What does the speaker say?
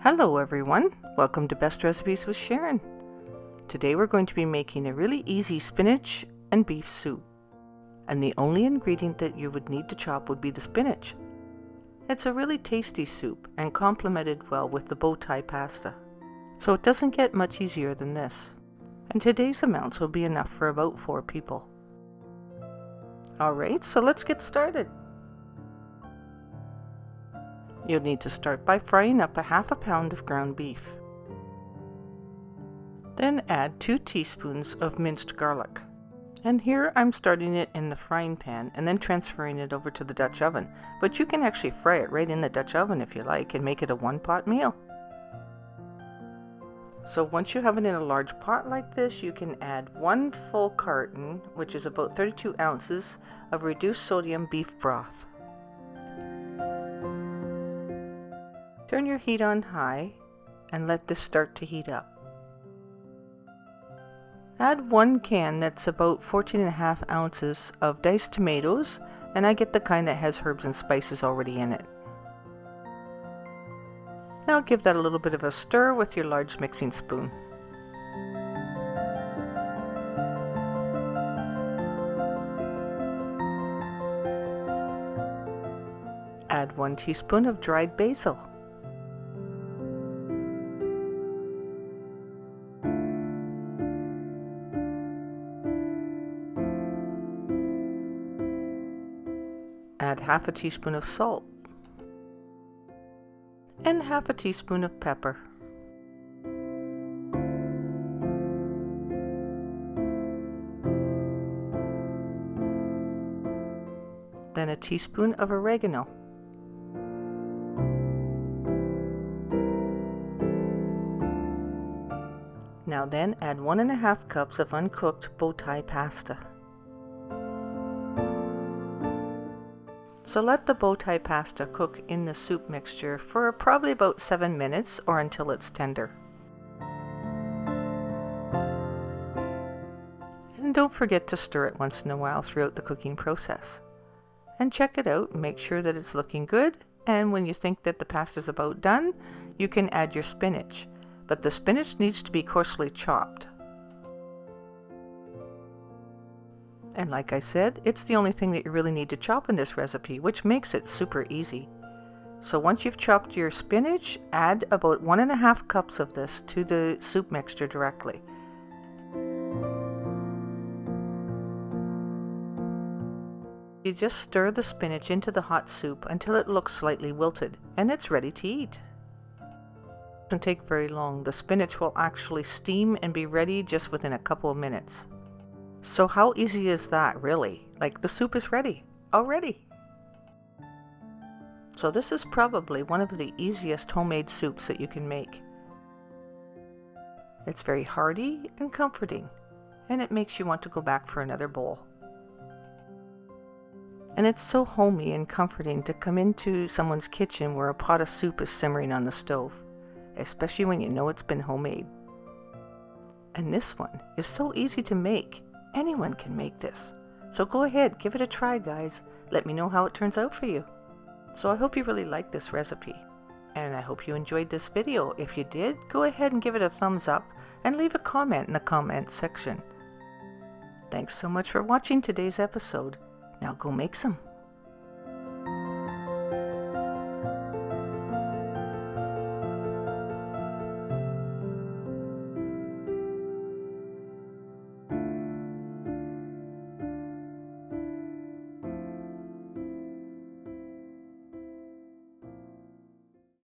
Hello everyone, welcome to Best Recipes with Sharon. Today we're going to be making a really easy spinach and beef soup. And the only ingredient that you would need to chop would be the spinach. It's a really tasty soup and complemented well with the bow tie pasta. So it doesn't get much easier than this. And today's amounts will be enough for about 4 people. Alright, so let's get started. You'll need to start by frying up a half a pound of ground beef. Then add 2 teaspoons of minced garlic. And here I'm starting it in the frying pan and then transferring it over to the Dutch oven. But you can actually fry it right in the Dutch oven if you like and make it a one-pot meal. So once you have it in a large pot like this, you can add 1 full carton, which is about 32 ounces, of reduced sodium beef broth. Turn your heat on high and let this start to heat up. Add 1 can that's about 14.5 ounces of diced tomatoes, and I get the kind that has herbs and spices already in it. Now give that a little bit of a stir with your large mixing spoon. Add 1 teaspoon of dried basil. Add half a teaspoon of salt and half a teaspoon of pepper. Then a teaspoon of oregano. Now then add 1.5 cups of uncooked bow tie pasta. So let the bow tie pasta cook in the soup mixture for probably about 7 minutes or until it's tender. And don't forget to stir it once in a while throughout the cooking process. And check it out, make sure that it's looking good, and when you think that the pasta's about done, you can add your spinach. But the spinach needs to be coarsely chopped. And like I said, it's the only thing that you really need to chop in this recipe, which makes it super easy. So once you've chopped your spinach, add about 1.5 cups of this to the soup mixture directly. You just stir the spinach into the hot soup until it looks slightly wilted, and it's ready to eat. It doesn't take very long. The spinach will actually steam and be ready just within a couple of minutes. So how easy is that, really? Like, the soup is ready already. So this is probably one of the easiest homemade soups that you can make. It's very hearty and comforting, and it makes you want to go back for another bowl. And it's so homey and comforting to come into someone's kitchen where a pot of soup is simmering on the stove, especially when you know it's been homemade. And this one is so easy to make. Anyone can make this. So go ahead, give it a try, guys. Let me know how it turns out for you. So I hope you really liked this recipe. And I hope you enjoyed this video. If you did, go ahead and give it a thumbs up and leave a comment in the comment section. Thanks so much for watching today's episode. Now go make some.